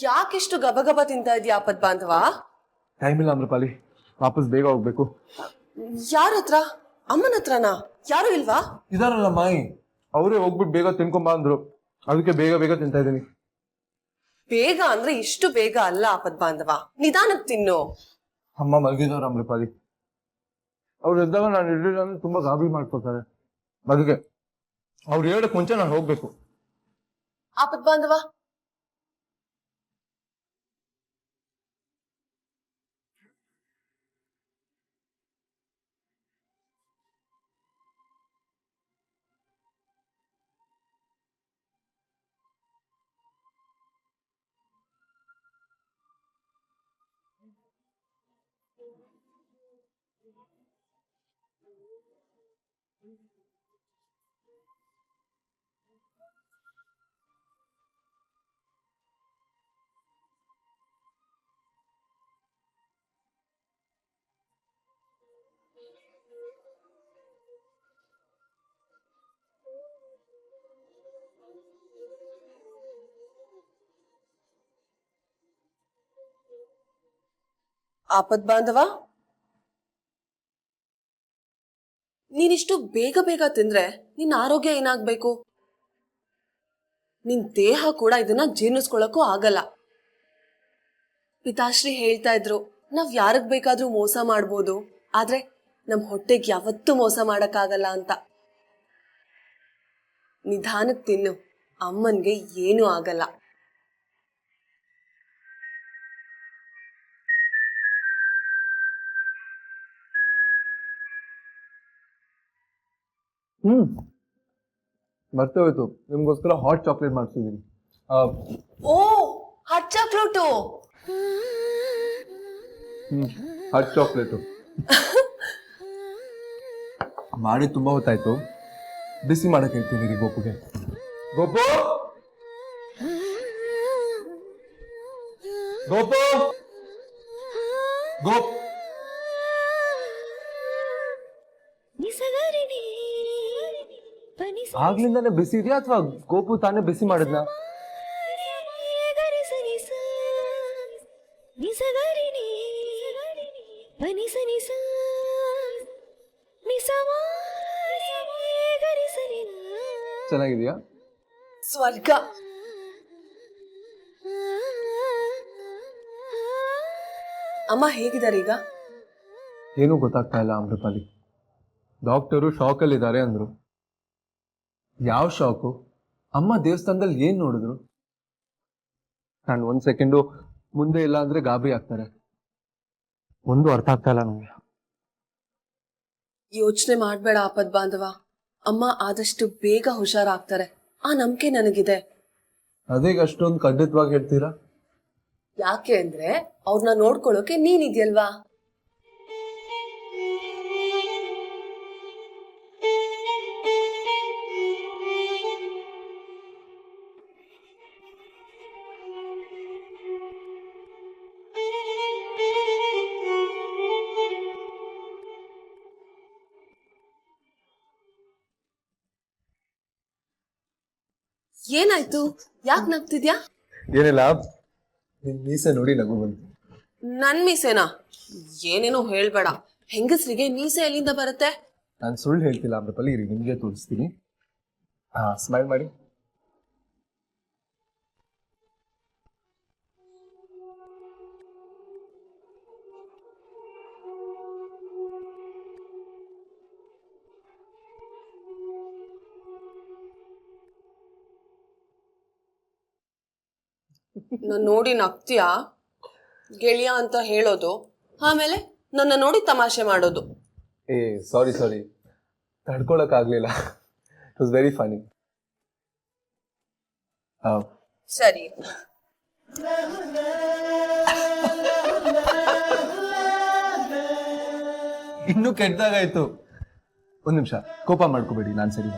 ಯಾಕಿಷ್ಟು ಗಬಗಬ ತಿಂತಾ ಇದೀಯ ಆಪತ್ ಬಾಂಧವ? ಟೈಮ್ ಇಲ್ಲ ಅಮ್ರಪಾಲಿ, ವಾಪಸ್ ಬೇಗ ಹೋಗ್ಬೇಕು. ಯಾರ ಹತ್ರ? ಅಮ್ಮನ ಹತ್ರನಾ? ಯಾರು ಇಲ್ವಾ? ಇದಾರಲ್ಲ ಮಾಯಿ, ಅವರೇ ಹೋಗ್ಬಿಟ್ಟು ಬೇಗ ತಿನ್ಕೊಂಬ ಅಂದ್ರು. ಅದಕ್ಕೆ ಬೇಗ ಬೇಗ ತಿಂತಾ ಇದ್ದೀನಿ. ಬೇಗ ಅಂದ್ರೆ ಇಷ್ಟು ಬೇಗ ಅಲ್ಲ ಆಪತ್ ಬಾಂಧವ, ನಿಧಾನಕ್ ತಿನ್ನು. ಅಮ್ಮ ಮಲಗಿದಾರ ಅಮ್ರಪಾಲಿ. ಅವ್ರು ಎದ್ದಾಗ ನಾನು ಇರ್ಲಿಲ್ಲ ಅಂದ್ರೆ ತುಂಬಾ ಗಾಬರಿ ಮಾಡ್ಕೊತಾರೆ. ಅದಕ್ಕೆ ಅವ್ರು ಹೇಳಕ್ ಮುಂಚೆ ನಾನು ಹೋಗ್ಬೇಕು. ಆಪತ್ ಬಾಂಧವ, ಆಪತ್ ಬಾಂಧವ, ನೀನಿಷ್ಟು ಬೇಗ ಬೇಗ ತಿಂದ್ರೆ ನಿನ್ನ ಆರೋಗ್ಯ ಏನಾಗ್ಬೇಕು? ನಿನ್ ದೇಹ ಕೂಡ ಇದನ್ನ ಜೀರ್ಣಿಸ್ಕೊಳಕ್ಕೂ ಆಗಲ್ಲ. ಪಿತಾಶ್ರೀ ಹೇಳ್ತಾ ಇದ್ರು, ನಾವ್ ಯಾರಿಗ್ ಬೇಕಾದ್ರೂ ಮೋಸ ಮಾಡ್ಬೋದು, ಆದ್ರೆ ನಮ್ ಹೊಟ್ಟೆಗೆ ಯಾವತ್ತೂ ಮೋಸ ಮಾಡಕ್ಕಾಗಲ್ಲ ಅಂತ. ನಿಧಾನಕ್ ತಿನ್ನು, ಅಮ್ಮನ್ಗೆ ಏನೂ ಆಗಲ್ಲ. ಮರ್ತೇ ಹೋಯ್ತು, ನಿಮ್ಗೋಸ್ಕರ ಹಾಟ್ ಚಾಕ್ಲೇಟ್ ಮಾಡ್ತಿದ್ದೀನಿ. ಓ, ಹಾಟ್ ಚಾಕ್ಲೇಟು. ಹಾಟ್ ಚಾಕ್ಲೇಟು ಮಾಡಿ ತುಂಬಾ ಹೊತ್ತಾಯ್ತು. ಬಿಸಿ ಮಾಡಕ್ಕೆ ಹೇಳ್ತೀನಿ ಗೋಪುಗೆ. ಗೋಪು, ಗೋಪು, ಗೋಪ್. ಆಗ್ಲಿಂದಾನೆ ಬಿಸಿ ಇದೆಯಾ ಅಥವಾ ಗೋಪು ತಾನೇ ಬಿಸಿ ಮಾಡಿದ್ನಾ? ಚೆನ್ನಾಗಿದೆಯಾ? ಸ್ವರ್ಗ. ಅಮ್ಮ ಹೇಗಿದ್ದಾರೆ ಈಗ? ಏನೂ ಗೊತ್ತಾಗ್ತಾ ಇಲ್ಲ ಅಮೃಪಾಲಿ. ಡಾಕ್ಟರು ಶಾಕಲ್ಲಿ ಇದ್ದಾರೆ ಅಂದ್ರು. ಯಾವ ಶಾಕು? ಅಮ್ಮ ದೇವಸ್ಥಾನದಲ್ಲಿ ಏನ್ ನೋಡಿದ್ರು? ನಾನು ಒಂದ್ ಸೆಕೆಂಡು ಮುಂದೆ ಇಲ್ಲ ಅಂದ್ರೆ ಗಾಬರಿ ಆಗ್ತಾರೆ. ಒಂದು ಅರ್ಥ ಆಗ್ತಾ ಇಲ್ಲ ನಮ್ಗೆ. ಯೋಚನೆ ಮಾಡ್ಬೇಡ ಆಪದ್ ಬಾಂಧವ, ಅಮ್ಮ ಆದಷ್ಟು ಬೇಗ ಹುಷಾರಾಗ್ತಾರೆ, ಆ ನಂಬಿಕೆ ನನಗಿದೆ. ಅದೇಗ ಅಷ್ಟೊಂದು ಖಂಡಿತವಾಗಿ ಹೇಳ್ತೀರಾ? ಯಾಕೆ ಅಂದ್ರೆ ಅವ್ರನ್ನ ನೋಡ್ಕೊಳ್ಳೋಕೆ ನೀನಿದ್ಯಲ್ವಾ. ಏನಾಯ್ತು? ಯಾಕೆ ನಗ್ತಿದ್ಯಾ? ಏನಿಲ್ಲ, ನಿನ್ ಮೀಸೆ ನೋಡಿ ನಗು ಬಂತು. ನನ್ ಮೀಸೆನಾ? ಏನೇನೋ ಹೇಳ್ಬೇಡ, ಹೆಂಗಸ್ರಿಗೆ ಮೀಸೆ ಎಲ್ಲಿಂದ ಬರುತ್ತೆ? ನಾನು ಸುಳ್ಳು ಹೇಳ್ತಿಲ್ಲ ಅಮೃಪಾಲಿ, ಇರಿ ನಿಮ್ಗೆ ತೋರಿಸ್ತೀನಿ. ಸ್ಮೈಲ್ ಮಾಡಿ. ನಾನು ನೋಡಿ ನಗ್ತೀಯಾ? ಗೆಳೆಯ ಅಂತ ಹೇಳೋದು, ಆಮೇಲೆ ನನ್ನ ನೋಡಿ ತಮಾಷೆ ಮಾಡೋದು. ಸಾರಿ ತಡ್ಕೊಳಕ್ ಆಗ್ಲಿಲ್ಲ. It was very Ghani. ಸರಿ. ಇನ್ನು ಕೆಟ್ಟದಾಗಾಯ್ತು. ಒಂದ್ ನಿಮಿಷ, ಕೋಪ ಮಾಡ್ಕೋಬೇಡಿ, ನಾನ್ ಸರಿ.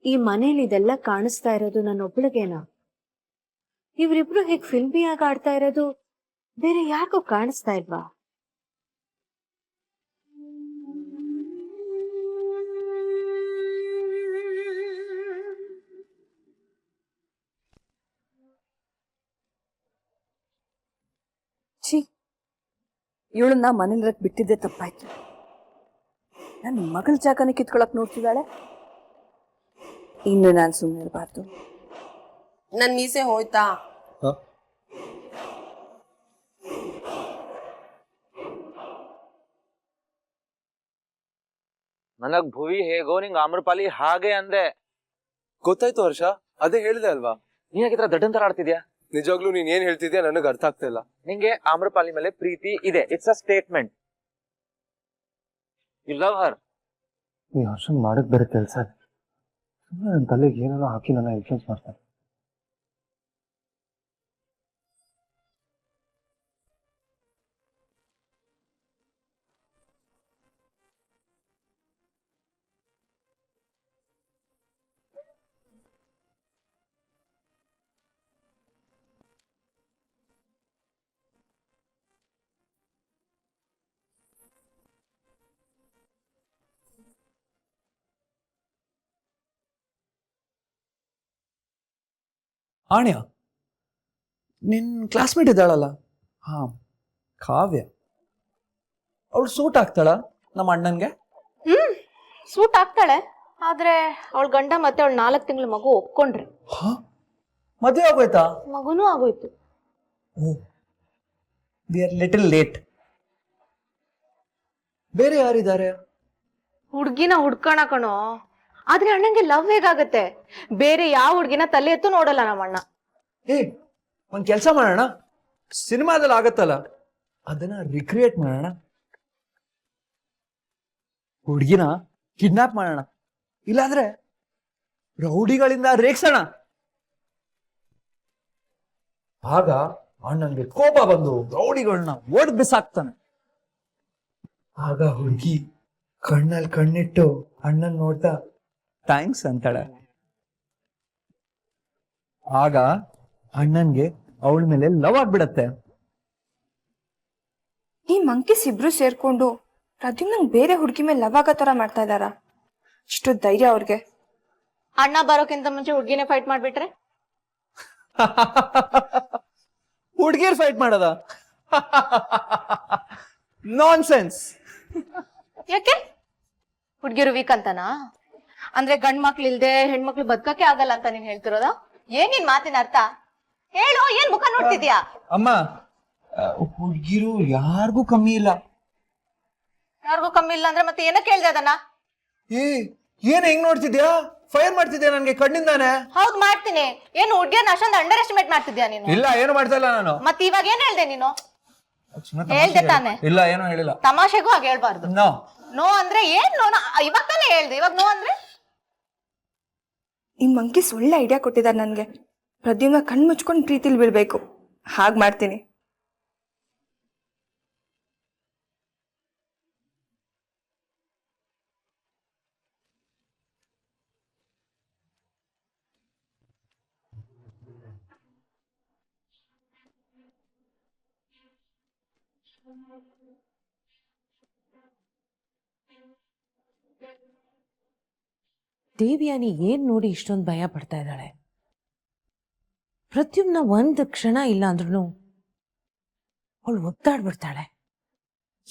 ಈ ಮನೇಲಿ ಇದೆಲ್ಲ ಕಾಣಿಸ್ತಾ ಇರೋದು ನನ್ನೊಬ್ಳಿಗೇನಾ? ಇವರಿಬ್ರು ಹೇಗ್ ಫಿಲ್ಮಿಯಾಗಿ ಆಡ್ತಾ ಇರೋದು ಬೇರೆ ಯಾರಿಗೂ ಕಾಣಿಸ್ತಾ ಇಲ್ವಾ? ಛೀ, ಇವಳನ್ನ ಮನೇಲಿರಕ್ ಬಿಟ್ಟಿದ್ದೆ ತಪ್ಪಾಯ್ತು. ನನ್ನ ಮಗಳ ಜಾಗನ ಕಿತ್ಕೊಳಕ್ ನೋಡ್ತಿದ್ದಾಳೆ. ಇನ್ನು ನಾನು ಸುಮ್ಮನೆ ಇರಬಾರ್ದು. ನನ್ ಮೀಸೆ ಹೋಯ್ತಾ? ನನಗ್ ಭುವಿ ಹೇಗೋ ನಿಂಗ್ ಆಮ್ರಪಾಲಿ ಹಾಗೆ ಅಂದೆ. ಗೊತ್ತಾಯ್ತು ಹರ್ಷ, ಅದೇ ಹೇಳಿದೆ ಅಲ್ವಾ. ನೀನ್ ಯಾಕೆ ದಡ್ಡನ್ ತರ ಆಡ್ತಿದ್ಯಾ? ನಿಜವಾಗ್ಲೂ ನೀನ್ ಏನ್ ಹೇಳ್ತಿದ್ಯಾ ನನಗೆ ಅರ್ಥ ಆಗ್ತಾ ಇಲ್ಲ. ನಿಂಗೆ ಆಮ್ರಪಾಲಿ ಮೇಲೆ ಪ್ರೀತಿ ಇದೆ, it's a statement. You love her. ಈ ಹರ್ಷನ್ ಮಾಡಕ್ ಬೇರೆ ಕೆಲಸ ಇದೆ. ನನ್ನ ತಲೆಗೆ ಏನೇನೋ ಹಾಕಿ ನನ್ನ ಇನ್ಫ್ಲೂಯೆನ್ಸ್ ಮಾಡ್ತಾರೆ. ಆಣ್ಯ, ನಿನ್ ಕ್ಲಾಸ್ಮೇಟ್ ಇದ್ದಾಳಲ್ಲ, ಹಾ ಕಾವ್ಯ, ಅವಳು ಸೂಟ್ ಆಗ್ತಾಳ ನಮ್ಮ ಅಣ್ಣನ್ಗೆ? ಸೂಟ್ ಆಗ್ತಾಳೆ, ಆದ್ರೆ ಅವಳ ಗಂಡ ಮತ್ತೆ ಅವಳ 4 ತಿಂಗಳ ಮಗು ಒಪ್ಕೊಂಡ್ರಿ. ಹಾ, ಮದುವೆ ಆಗೋಯ್ತಾ? ಮಗುನೂ ಆಗೋಯ್ತು. We are little late. ಬೇರೆ ಯಾರಿದ್ದಾರೆ? ಹುಡ್ಗಿನ ಹುಡ್ಕೋಣ ಕಣೋ, ಆದ್ರೆ ಅಣ್ಣಂಗೆ ಲವ್ ಹೇಗಾಗತ್ತೆ? ಬೇರೆ ಯಾವ ಹುಡ್ಗಿನ ತಲೆ ಎತ್ತು ನೋಡಲ್ಲ ನಮ್ಮಣ್ಣ. ಏ, ಒಂದ್ ಕೆಲ್ಸ ಮಾಡೋಣ, ಸಿನಿಮಾದಲ್ಲಿ ಆಗತ್ತಲ್ಲ ಅದನ್ನ ರಿಕ್ರಿಯೇಟ್ ಮಾಡೋಣ. ಹುಡ್ಗಿನ ಕಿಡ್ನಾಪ್ ಮಾಡೋಣ, ಇಲ್ಲಾಂದ್ರೆ ರೌಡಿಗಳಿಂದ ರೇಗ್ಸೋಣ. ಆಗ ಅಣ್ಣನ್ಗೆ ಕೋಪ ಬಂದು ರೌಡಿಗಳನ್ನ ಓಡ್ ಬಿಸಾಕ್ತಾನೆ. ಆಗ ಹುಡುಗಿ ಕಣ್ಣಲ್ಲಿ ಕಣ್ಣಿಟ್ಟು ಅಣ್ಣನ್ ನೋಡ್ತಾ ಥ್ಯಾಂಕ್ಸ್ ಅಂತಾಳೆ. ಆಗ ಅಣ್ಣನ್ಗೆ ಅವಳ ಮೇಲೆ ಲವ್ ಆಗ್ಬಿಡತ್ತೆ. ಈ ಮಂಕೀಸ್ ಇಬ್ರು ಸೇರ್ಕೊಂಡು ಪ್ರದ್ಯುಮ್ನಂಗ್ ಬೇರೆ ಹುಡುಗಿ ಮೇಲೆ ಲವ್ ಆಗೋ ತರ ಮಾಡ್ತಾ ಇದಾರ. ಇಷ್ಟು ಧೈರ್ಯ ಅವ್ರಿಗೆ. ಅಣ್ಣ ಬರೋಕ್ಕಿಂತ ಮುಂಚೆ ಹುಡ್ಗಿನೇ ಫೈಟ್ ಮಾಡ್ಬಿಟ್ರೆ? ಹುಡ್ಗಿರ್ ಫೈಟ್ ಮಾಡದ? ನಾನ್ ಸೆನ್ಸ್. ಯಾಕೆ? ಹುಡ್ಗಿರು ವೀಕ್ ಅಂತನಾ? ಅಂದ್ರೆ ಗಂಡ್ ಮಕ್ಳು ಇಲ್ದೆ ಹೆಣ್ಮಕ್ಳು ಬದುಕಕ್ಕೆ ಆಗಲ್ಲ ಅಂತ ನೀನ್ ಹೇಳ್ತಿರೋದ? ಏನ್ ನಿನ್ ಮಾತಿನ ಅರ್ಥ? ಹೇಳು, ಏನ್ ಮುಖ ನೋಡ್ತಿದ್ಯಾ? ಅಮ್ಮ, ಹುಡ್ಗಿರು ಯಾರಿಗೂ ಕಮ್ಮಿ ಇಲ್ಲ. ಯಾರಿಗೂ ಕಮ್ಮಿ ಇಲ್ಲ ಅಂದ್ರೆ ಮತ್ತೆ ಏನಕ್ಕೆ ಹೇಳ್ದೆ ಅದನ್ನ? ಏನ್ ಹೆಂಗ್ ನೋಡ್ತಿದ್ಯಾ? ಫೈರ್ ಮಾಡ್ತಿದ್ಯಾ ನನ್ಗೆ ಕಣ್ಣಿಂದಾನೆ? ಹೌದ್ ಮಾಡ್ತೀನಿ. ಏನು ಹುಡ್ಗಿಯರ್ನ ಅಷ್ಟೊಂದು ಅಂಡರ್ ಎಸ್ಟಿಮೇಟ್ ಮಾಡ್ತಿದ್ಯಾ ನೀನು? ಇಲ್ಲ, ಏನು ಮಾಡ್ತಾ ಇಲ್ಲ ನಾನು. ಮತ್ತೆ ಇವಾಗ ಏನ್ ಹೇಳ್ದೆ ನೀನು? ಹೇಳ್ದೆ ತಾನೆ? ಇಲ್ಲ, ಏನೂ ಹೇಳಿಲ್ಲ. ತಮಾಷೆಗೂ ಹಾಗೆ ಹೇಳ್ಬಾರ್ದು. ನೋ ನೋ ಅಂದ್ರೆ ಏನ್ ನೋ? ಇವಾಗ ತಾನೇ ಹೇಳ್ದೆ, ಇವಾಗ ನೋ ಅಂದ್ರೆ? ಈ ಮಂಕೀಸ್ ಒಳ್ಳೆ ಐಡಿಯಾ ಕೊಟ್ಟಿದ್ದಾರೆ ನನ್ಗೆ. ಪ್ರದ್ಯುಮ್ನ ಕಣ್ ಮುಚ್ಕೊಂಡು ಪ್ರೀತಿಲಿ ಬೀಳ್ಬೇಕು. ಹಾಗ್ ಮಾಡ್ತೀನಿ. ದೇವ್ಯಾನಿ ಏನ್ ನೋಡಿ ಇಷ್ಟೊಂದು ಭಯ ಪಡ್ತಾ ಇದ್ದಾಳೆ? ಪ್ರದ್ಯುಮ್ನ ಒಂದು ಕ್ಷಣ ಇಲ್ಲ ಅಂದ್ರೂ ಅವಳು ಒದ್ದಾಡ್ಬಿಡ್ತಾಳೆ.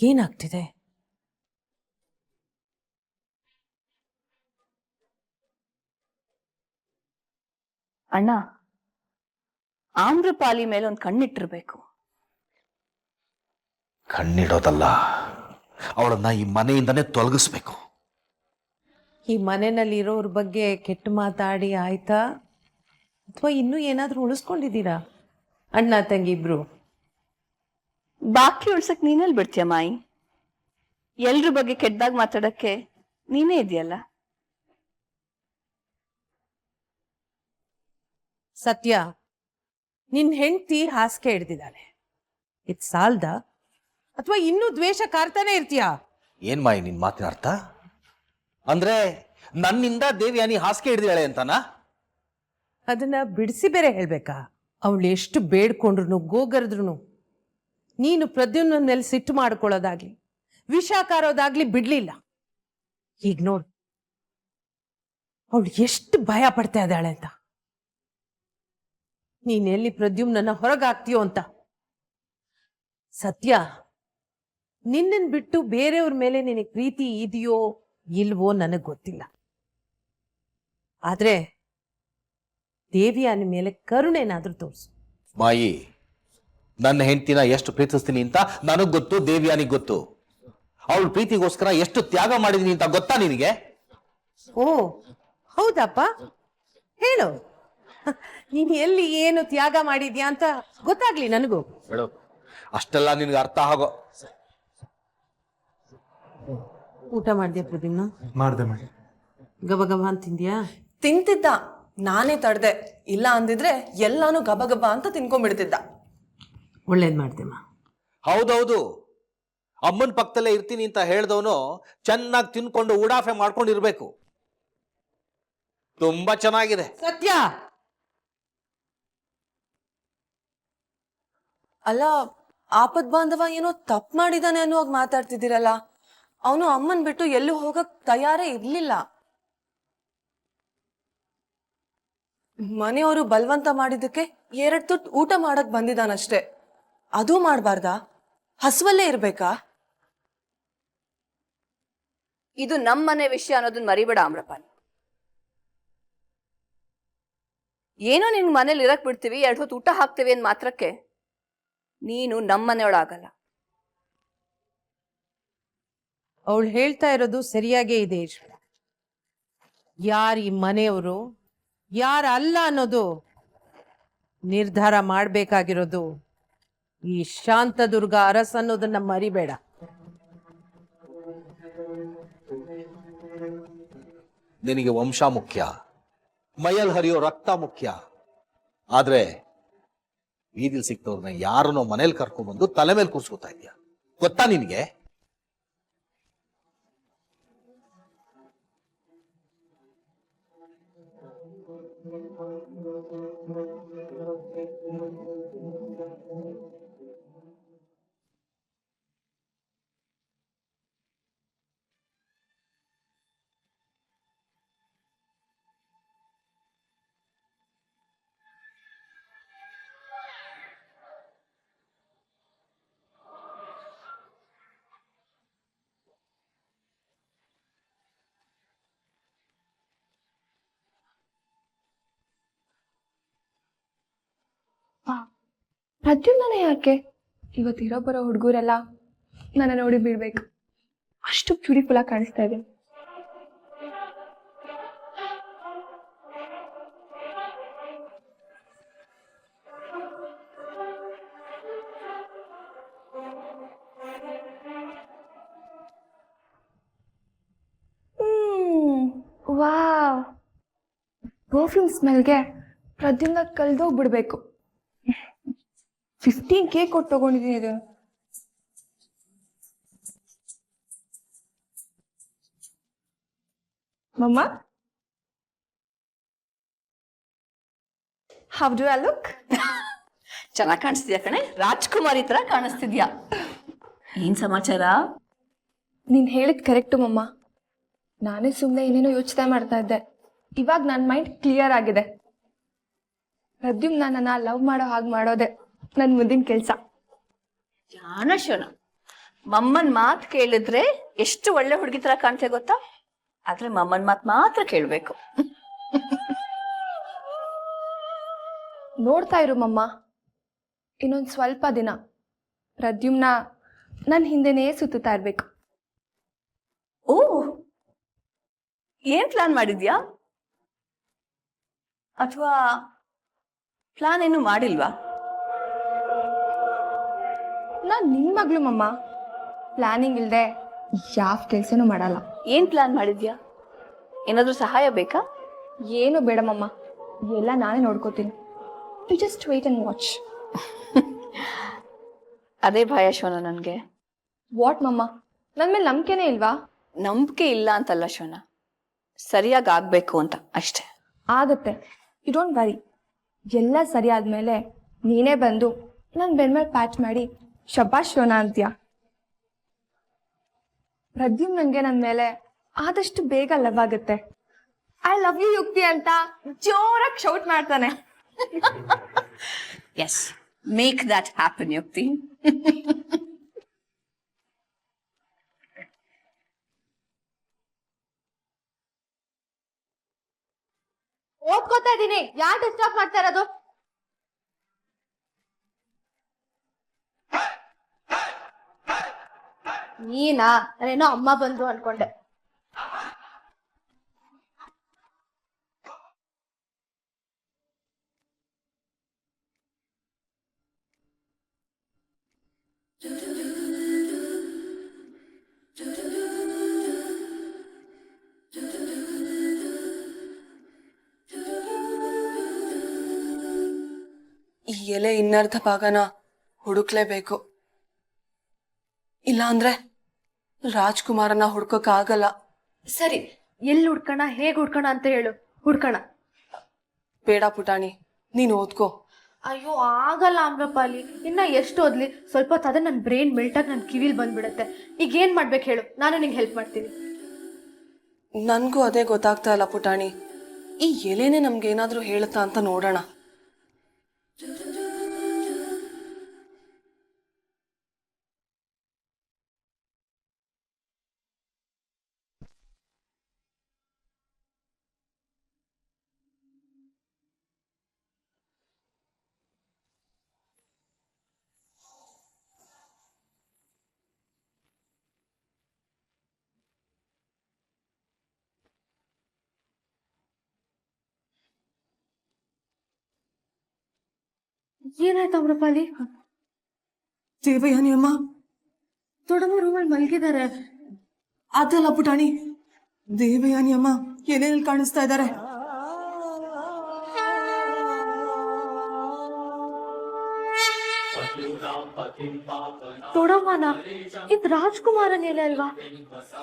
ಏನಾಗ್ತಿದೆ? ಅಣ್ಣ, ಆಮ್ರಪಾಲಿ ಮೇಲೆ ಒಂದು ಕಣ್ಣಿಟ್ಟಿರ್ಬೇಕು. ಕಣ್ಣಿಡೋದಲ್ಲ, ಅವಳನ್ನ ಈ ಮನೆಯಿಂದನೇ ತೊಲಗಿಸ್ಬೇಕು. ಈ ಮನೆಯಲ್ಲಿ ಇರೋರ ಬಗ್ಗೆ ಕೆಟ್ಟ ಮಾತಾಡಿ ಆಯ್ತಾ, ಅಥವಾ ಇನ್ನೂ ಏನಾದ್ರೂ ಉಳಿಸ್ಕೊಂಡಿದ್ದೀರಾ ಅಣ್ಣ ತಂಗಿ ಇಬ್ರು? ಬಾಕಿ ಉಳ್ಸಕ್ ನೀನೆಲ್ಲಿ ಬಿಡ್ತೀಯ ಮಾಯಿ? ಎಲ್ರ ಬಗ್ಗೆ ಕೆಟ್ಟದಾಗ ಮಾತಾಡಕ್ಕೆ ನೀನೇ ಇದೆಯಲ್ಲ. ಸತ್ಯ, ನಿನ್ ಹೆಂಡತಿ ಹಾಸಿಗೆ ಹಿಡ್ದಿದ್ದಾಳೆ, ಇದು ಸಾಲ್ದ ಅಥವಾ ಇನ್ನೂ ದ್ವೇಷ ಕಾರ್ತಾನೆ ಇರ್ತೀಯಾ? ಏನ್ ಮಾಯಿ ನಿನ್ ಮಾತಿನ ಅರ್ಥ? ಅಂದ್ರೆ ನನ್ನಿಂದ ದೇವಿಯಾನಿ ಹಾಸಿಗೆ ಹಿಡಿದಾಳೆ ಅಂತನಾ? ಅದನ್ನ ಬಿಡಿಸಿ ಬೇರೆ ಹೇಳ್ಬೇಕಾ? ಅವಳು ಎಷ್ಟು ಬೇಡ್ಕೊಂಡ್ರು ಗೋಗರ್ದ್ರು ನೀನು ಪ್ರದ್ಯುಮ್ನ ಮೇಲೆ ಸಿಟ್ಟು ಮಾಡ್ಕೊಳ್ಳೋದಾಗ್ಲಿ ವಿಷ ಕಾರೋದಾಗ್ಲಿ ಬಿಡ್ಲಿಲ್ಲ. ಈಗ ನೋಡು ಅವಳು ಎಷ್ಟು ಭಯ ಪಡ್ತಾ ಇದ್ದಾಳೆ ಅಂತ. ನೀನೆಲ್ಲಿ ಪ್ರದ್ಯುಮ್ನನ್ನ ಹೊರಗಾಕ್ತೀಯೋ ಅಂತ. ಸತ್ಯ, ನಿನ್ನನ್ ಬಿಟ್ಟು ಬೇರೆಯವ್ರ ಮೇಲೆ ನಿನಗೆ ಪ್ರೀತಿ ಇದೆಯೋ ಇಲ್ವೋ ನನಗೆ ಗೊತ್ತಿಲ್ಲ. ಆದ್ರೆ ದೇವಿಯಾನಿ ಮೇಲೆ ಕರುಣೆನಾದ್ರೂ ತೋರಿಸು. ಮಾಯಿ, ನನ್ನ ಹೆಂಡತಿನ ಎಷ್ಟು ಪ್ರೀತಿಸ್ತೀನಿ ಅಂತ ನನಗ್ ಗೊತ್ತು, ದೇವಿಯಾನಿಗ್ ಗೊತ್ತು. ಅವಳ ಪ್ರೀತಿಗೋಸ್ಕರ ಎಷ್ಟು ತ್ಯಾಗ ಮಾಡಿದೀನಿ ಅಂತ ಗೊತ್ತಾ ನಿನಗೆ? ಓ ಹೌದಪ್ಪ, ಹೇಳು. ನೀನು ಎಲ್ಲಿ ಏನು ತ್ಯಾಗ ಮಾಡಿದ್ಯಾ ಅಂತ ಗೊತ್ತಾಗ್ಲಿ ನನಗೂ. ಹೇಳು, ಅಷ್ಟೆಲ್ಲ ನಿನ್ಗೆ ಅರ್ಥ ಆಗೋ. ಊಟ ಮಾಡ್ದ್ಯಾ ಪ್ರದ್ಯುಮ್ನ? ಮಾಡ್ದೆ ಮಾಡಿ. ಗಬ ಗಬ ಅಂತಿದ್ಯಾ? ತಿಂತಿದ್ದ, ನಾನೇ ತಡ್ದೆ. ಇಲ್ಲ ಅಂದಿದ್ರೆ ಎಲ್ಲಾನು ಗಬ ಗಬ ಅಂತ ತಿನ್ಕೊಂಡ್ಬಿಡ್ತಿದ್ದ. ಒಳ್ಳೇದ್ ಮಾಡ್ದೆಮ್ಮ. ಹೌದೌದು, ಅಮ್ಮನ ಪಕ್ಕದಲ್ಲೇ ಇರ್ತೀನಿ ಅಂತ ಹೇಳ್ದವನು ಚೆನ್ನಾಗಿ ತಿನ್ಕೊಂಡು ಉಡಾಫೆ ಮಾಡ್ಕೊಂಡಿರ್ಬೇಕು. ತುಂಬಾ ಚೆನ್ನಾಗಿದೆ. ಸತ್ಯ, ಅಲ್ಲ, ಆಪದ್ ಬಾಂಧವ ಏನೋ ತಪ್ಪು ಮಾಡಿದಾನೆ ಅನ್ನುವಾಗ ಮಾತಾಡ್ತಿದ್ದೀರಲ್ಲ. ಅವನು ಅಮ್ಮನ್ ಬಿಟ್ಟು ಎಲ್ಲೂ ಹೋಗಕ್ ತಯಾರೇ ಇರ್ಲಿಲ್ಲ. ಮನೆಯವರು ಬಲವಂತ ಮಾಡಿದ್ದಕ್ಕೆ 2 ತುತ್ತು ಊಟ ಮಾಡಕ್ ಬಂದಿದ್ದಾನಷ್ಟೇ. ಅದು ಮಾಡಬಾರ್ದಾ? ಹಸುವಲ್ಲೇ ಇರ್ಬೇಕಾ? ಇದು ನಮ್ಮನೆ ವಿಷಯ ಅನ್ನೋದನ್ನ ಮರಿಬೇಡ ಆಮ್ರಪಾಲಿ. ಏನೋ ನಿನ್ ಮನೇಲಿ ಇರಕ್ ಬಿಡ್ತೀವಿ, 2 ಹೊತ್ತು ಊಟ ಹಾಕ್ತೀವಿ ಅಂದ್ ಮಾತ್ರಕ್ಕೆ ನೀನು ನಮ್ಮನೆಯೊಳಾಗಲ್ಲ. ಅವಳು ಹೇಳ್ತಾ ಇರೋದು ಸರಿಯಾಗೇ ಇದೆ ಈಶ್ವರ. ಯಾರು ಈ ಮನೆಯವರು ಯಾರ ಅಲ್ಲ ಅನ್ನೋದು ನಿರ್ಧಾರ ಮಾಡ್ಬೇಕಾಗಿರೋದು ಈ ಶಾಂತದುರ್ಗ ಅರಸ್ ಅನ್ನೋದನ್ನ ಮರಿಬೇಡ. ನಿನಗೆ ವಂಶ ಮುಖ್ಯ, ಮೈಯಲ್ಲಿ ಹರಿಯೋ ರಕ್ತ ಮುಖ್ಯ. ಆದ್ರೆ ಬೀದಿಲ್ ಸಿಕ್ತವ್ರನ್ನ ಯಾರನ್ನೋ ಮನೇಲಿ ಕರ್ಕೊಂಡ್ಬಂದು ತಲೆ ಮೇಲೆ ಕೂರ್ಸ್ಕೊತಾ ಇದೆಯಾ, ಗೊತ್ತಾ ನಿನಗೆ? ಪ್ರದ್ಯುಮ್ನೇ ಯಾಕೆ ಇವತ್ತಿರೋ ಬರೋ ಹುಡುಗರೆಲ್ಲ ನನ್ನ ನೋಡಿ ಬಿಡ್ಬೇಕು. ಅಷ್ಟು ಬ್ಯೂಟಿಫುಲ್ ಆಗಿ ಕಾಣಿಸ್ತಾ ಇದೆ. ವಾವ್, ಪರ್ಫ್ಯೂಮ್ ಸ್ಮೆಲ್ಗೆ ಪ್ರದ್ಯುಮ್ನ ಕಲ್ದೋಗ್ಬಿಡ್ಬೇಕು. 15K ಕೊಟ್ಟು ತಗೊಂಡಿದ್ದೀನಿ ಇದು. ಮಮ್ಮ, ಹೌ ಡು ಐ ಲುಕ್? ಚೆನ್ನಾಗಿ ಕಾಣಿಸ್ತಿದ್ಯಾ ಕಣೆ, ರಾಜ್ಕುಮಾರಿ ತರ ಕಾಣಿಸ್ತಿದ್ಯಾ. ಏನ್ ಸಮಾಚಾರ? ನೀನ್ ಹೇಳಿದ್ ಕರೆಕ್ಟು ಮಮ್ಮ. ನಾನೇ ಸುಮ್ಮನೆ ಏನೇನೋ ಯೋಚನೆ ಮಾಡ್ತಾ ಇದ್ದೆ. ಇವಾಗ ನನ್ನ ಮೈಂಡ್ ಕ್ಲಿಯರ್ ಆಗಿದೆ. ಪ್ರದ್ಯುಮ್ ನನ್ನ ಲವ್ ಮಾಡೋ ಹಾಗೆ ಮಾಡೋದೆ ನನ್ನ ಮುಂದಿನ ಕೆಲಸ. ಜಾನಶೋನ, ಮಮ್ಮನ್ ಮಾತು ಕೇಳಿದ್ರೆ ಎಷ್ಟು ಒಳ್ಳೆ ಹುಡುಗಿ ತರ ಕಾಣ್ತೇ ಗೊತ್ತಾ? ಆದ್ರೆ ಮಮ್ಮನ್ ಮಾತು ಮಾತ್ರ ಕೇಳ್ಬೇಕು. ನೋಡ್ತಾ ಇರು ಮಮ್ಮ, ಇನ್ನೊಂದು ಸ್ವಲ್ಪ ದಿನ ಪ್ರದ್ಯುಮ್ನ ನನ್ನ ಹಿಂದೆನೇ ಸುತ್ತುತ್ತಾ ಇರ್ಬೇಕು. ಓ, ಏನ್ ಪ್ಲಾನ್ ಮಾಡಿದ್ಯಾ? ಅಥವಾ ಪ್ಲಾನ್ ಏನು ಮಾಡಿಲ್ವಾ? ನಾನ್ ನಿನ್ ಮಗಳು ಮಮ್ಮ, ಪ್ಲಾನಿಂಗ್ ಇಲ್ದೆ ಯಾವ ಕೆಲ್ಸನೂ ಮಾಡಲ್ಲ. ಏನ್ ಪ್ಲಾನ್ ಮಾಡಿದ್ಯಾ? ಏನಾದ್ರೂ ಸಹಾಯ ಬೇಕಾ? ಏನು ಬೇಡ ಮಮ್ಮ, ಎಲ್ಲ ನಾನೇ ನೋಡ್ಕೋತೀನಿ. You just wait and watch. ಅದೇ ಭಯ ಶೋನ ನನ್ಗೆ. ವಾಟ್ ಮಮ್ಮ, ನನ್ನ ಮೇಲೆ ನಂಬಿಕೆನೇ ಇಲ್ವಾ? ನಂಬಿಕೆ ಇಲ್ಲ ಅಂತಲ್ಲ ಶೋನ, ಸರಿಯಾಗಿ ಆಗ್ಬೇಕು ಅಂತ ಅಷ್ಟೇ. ಆಗತ್ತೆ, ಯು ಡೋಂಟ್ ವರಿ. ಎಲ್ಲ ಸರಿ ಆದ್ಮೇಲೆ ನೀನೇ ಬಂದು ನನ್ನ ಬೆನ್ಮೇಲೆ ಪ್ಯಾಚ್ ಮಾಡಿ ಶಬಾಷ್ ಶೋನಾ ಅಂತೀಯ. ಪ್ರದ್ಯುಮ್ ನನಗೆ ನನ್ನ ಮೇಲೆ ಆದಷ್ಟು ಬೇಗ ಲವ್ ಆಗುತ್ತೆ. ಐ ಲವ್ ಯು ಯುಕ್ತಿ ಅಂತ ಜೋರಾಗಿ ಶೌಟ್ ಮಾಡ್ತಾನೆ. ಎಸ್, ಮೇಕ್ ದಟ್ ಹ್ಯಾಪನ್ ಯುಕ್ತಿ. ಓದ್ಕೋತಾ ಇದೀನಿ, ಯಾರು ಡಿಸ್ಟರ್ಬ್ ಮಾಡ್ತಾ ಇರೋದು? ನೀನಾ? ನಾನೇನೋ ಅಮ್ಮ ಬಂದ್ರು ಅನ್ಕೊಂಡೆ. ಈ ಎಲೆ ಇನ್ನರ್ಧ ಭಾಗನ ಹುಡುಕ್ಲೇಬೇಕು. ಇಲ್ಲ ಅಂದ್ರೆ ರಾಜ್ಕುಮಾರನ ಹುಡ್ಕೋಕ್ಕಾಗಲ್ಲ. ಸರಿ, ಎಲ್ಲಿ ಹುಡ್ಕೋಣ, ಹೇಗ್ ಹುಡ್ಕೋಣ ಅಂತ ಹೇಳು, ಹುಡ್ಕೋಣ. ಬೇಡ ಪುಟಾಣಿ, ನೀನು ಓದ್ಕೋ. ಅಯ್ಯೋ ಆಗಲ್ಲ ಅಮ್ರಪಾಲಿ, ಇನ್ನ ಎಷ್ಟು ಓದ್ಲಿ? ಸ್ವಲ್ಪ ಹೊತ್ತಾದ್ರೆ ನನ್ನ ಬ್ರೈನ್ ಮೆಲ್ಟಾಗಿ ನನ್ನ ಕಿವಿಲ್ ಬಂದ್ಬಿಡತ್ತೆ. ಈಗ ಏನ್ ಮಾಡ್ಬೇಕು ಹೇಳು, ನಾನು ನಿಂಗೆ ಹೆಲ್ಪ್ ಮಾಡ್ತೀನಿ. ನನ್ಗೂ ಅದೇ ಗೊತ್ತಾಗ್ತಾ ಇಲ್ಲ ಪುಟಾಣಿ. ಈ ಎಲೆನೇ ನಮ್ಗೇನಾದ್ರೂ ಹೇಳುತ್ತಾ ಅಂತ ನೋಡೋಣ. ಏನಾಯ್ತು ಅಮ್ರಪಾಲಿ? ದೇವಯಾನಿ ಅಮ್ಮ ದೊಡ್ಡಮ್ಮ ರೂಮಲ್ಲಿ ಮಲಗಿದ್ದಾರೆ. ಅದಲ್ಲ ಪುಟಾಣಿ, ದೇವಯಾನಿ ಅಮ್ಮ ಎಲೆಯಲ್ಲಿ ಕಾಣಿಸ್ತಾ ಇದ್ದಾರೆ. ದೊಡ್ಡಮ್ಮನ? ಇದ್ ರಾಜ್ಕುಮಾರನ್ ಎಲೆ ಅಲ್ವಾ?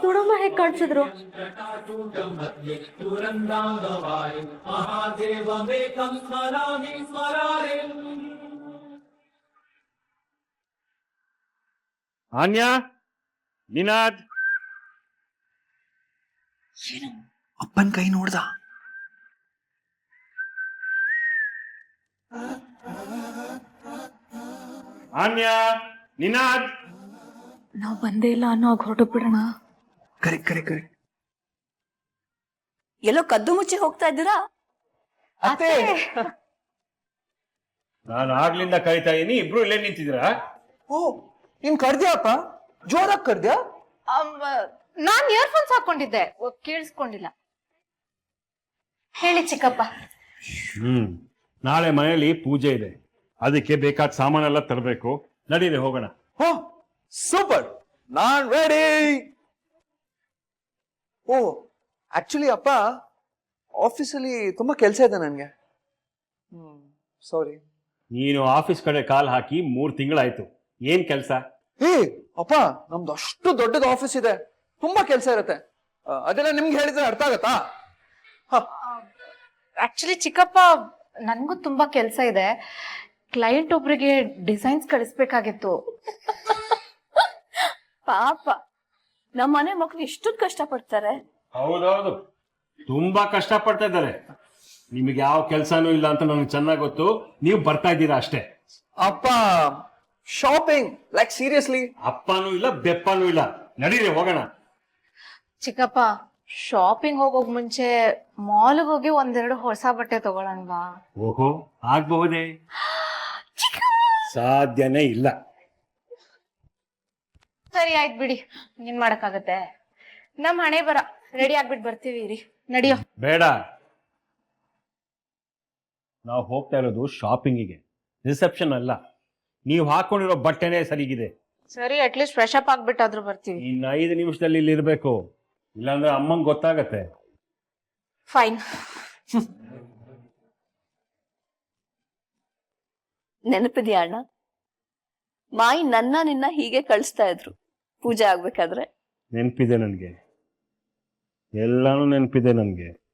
ದೊಡ್ಡಮ್ಮ ಹೇಗ್ ಕಾಣಿಸಿದ್ರು? ಆನ್ಯಾ, ನಿನಾದ್, ಅಪ್ಪನ ಕೈ ನೋಡ್ದ. ಆನ್ಯಾ, ನಿನಾದ್. ನಾವ್ ಬಂದೇ ಇಲ್ಲ ಅನ್ನೋ ಹೊರಟು ಬಿಡೋಣ. ಕರೆ ಕರೆ ಕರೆ. ಎಲ್ಲೋ ಕದ್ದು ಮುಚ್ಚಿ ಹೋಗ್ತಾ ಇದ್ದೀರಾ? ಅತ್ತೆ, ನಾನು ಆಗ್ಲಿಂದ ಕರಿತಾ ಇದೀನಿ, ಇಬ್ರು ಇಲ್ಲೇ ನಿಂತಿದ್ದೀರಾ? ಓ ನೀನ್ ಕರ್ದ್ಯಾ ಅಪ್ಪ? ಜೋರಾಗಿ ಕರ್ದ್ಯಾ? ನಾನ್ ಇಯರ್ಫೋನ್ಸ್ ಹಾಕೊಂಡಿದ್ದೆ, ಕೇಳಿಸ್ಕೊಂಡಿಲ್ಲ. ಹೇಳಿ ಚಿಕ್ಕಪ್ಪ. ನಾಳೆ ಮನೆಯಲ್ಲಿ ಪೂಜೆ ಇದೆ, ಅದಕ್ಕೆ ಬೇಕಾದ ಸಾಮಾನೆಲ್ಲ ತರಬೇಕು. ನಡೀರಿ ಹೋಗೋಣ. ಹೋ ಸೂಪರ್, ನಾನ್ ರೆಡಿ. ಓ ಆಕ್ಚುಲಿ ಅಪ್ಪ, ಆಫೀಸಲ್ಲಿ ತುಂಬಾ ಕೆಲಸ ಇದೆ ನನಗೆ. ಸಾರಿ. ನೀನು ಆಫೀಸ್ ಕಡೆ ಕಾಲ್ ಹಾಕಿ 3 ತಿಂಗಳಾಯ್ತು. ಏನ್ ಕೆಲಸ? ಏ ಅಪ್ಪ, ನಮ್ದು ಅಷ್ಟು ದೊಡ್ಡದ ಆಫೀಸ್ ಇದೆ, ತುಂಬಾ ಕೆಲಸ ಇರುತ್ತೆ. ಅದೆಲ್ಲ ನಿಮ್ಗೆ ಹೇಳಿದ್ರೆ ಅರ್ಥ ಆಗತ್ತಾ? ಆಕ್ಚುಲಿ ಚಿಕ್ಕಪ್ಪ, ನನ್ಗೂ ತುಂಬಾ ಕೆಲ್ಸ ಇದೆ. ಕ್ಲೈಂಟ್ ಒಬ್ರಿಗೆ ಡಿಸೈನ್ಸ್ ಕಳಿಸ್ಬೇಕಾಗಿತ್ತು. ಪಾಪ, ನಮ್ಮ ಮನೆ ಮಕ್ಳು ಎಷ್ಟೊಂದು ಕಷ್ಟ ಪಡ್ತಾರೆ. ಹೌದೌದು, ತುಂಬಾ ಕಷ್ಟ ಪಡ್ತಾ ಇದ್ದಾರೆ. ನಿಮಗೆ ಯಾವ ಕೆಲಸನೂ ಇಲ್ಲ ಅಂತ ನನಗೆ ಚೆನ್ನಾಗಿ ಗೊತ್ತು. ನೀವು ಬರ್ತಾ ಇದ್ದೀರಾ ಅಷ್ಟೇ. ಅಪ್ಪ ಶಾಪಿಂಗ್, ಲೈಕ್ ಸೀರಿಯಸ್ಲಿ. ಅಪ್ಪನೂ ಇಲ್ಲ, ಬೆಪ್ಪನೂ ಇಲ್ಲ. ನಡೀರಿ ಹೋಗೋಣ. ಚಿಕ್ಕಪ್ಪ, ಶಾಪಿಂಗ್ ಹೋಗೋಕ್ ಮುಂಚೆ ಮಾಲ್ಗೆ ಹೋಗಿ ಒಂದೆರಡು ಹೊಸ ಬಟ್ಟೆ ತಗೊಳಲ್ವಾ? ಓಹೋ, ಆಗ್ಬಹುದೇ? ಸಾಧ್ಯನೇ ಇಲ್ಲ. ಸರಿ ಆಯ್ತು ಬಿಡಿ, ಏನ್ ಮಾಡಕ್ಕಾಗತ್ತೆ. ನಮ್ ಹಣೆ ಬರ, ರೆಡಿ ಆಗ್ಬಿಟ್ಟು ಬರ್ತೀವಿ ರೀ. ನಡಿಯೋ. ಬೇಡ, ನಾವು ಹೋಗ್ತಾ ಇರೋದು ಶಾಪಿಂಗಿಗೆ, ರಿಸೆಪ್ಷನ್ ಅಲ್ಲ. ನೀವು ಹಾಕೊಂಡಿರೋ ಬಟ್ಟೆನೇ ಸರಿಗಿದೆ. ಸರಿ, ಅಟ್ಲೀಸ್ಟ್ ಫ್ರೆಶ್ ಅಪ್ ಆಗ್ಬಿಟ್ಟಾದ್ರೂ ಬರ್ತೀವಿ. ಇನ್ನು 5 ನಿಮಿಷದಲ್ಲಿ ಇಲ್ಲಿ ಇರ್ಬೇಕು, ಇಲ್ಲಾಂದ್ರೆ ಅಮ್ಮಂಗೆ ಗೊತ್ತಾಗತ್ತೆ. ಫೈನ್. ನೆನಪಿದ್ಯಾ ಅಣ್ಣ? ಮಾಯಿ ನಿನ್ನ ಹೀಗೆ ಕಳಿಸ್ತಾ ಇದ್ರು ಪೂಜೆ ಆಗ್ಬೇಕಾದ್ರೆ. ನೆನಪಿದೆ ನನಗೆ. ಎಲ್ಲಾನು ನೆನಪಿದೆ ನನಗೆ.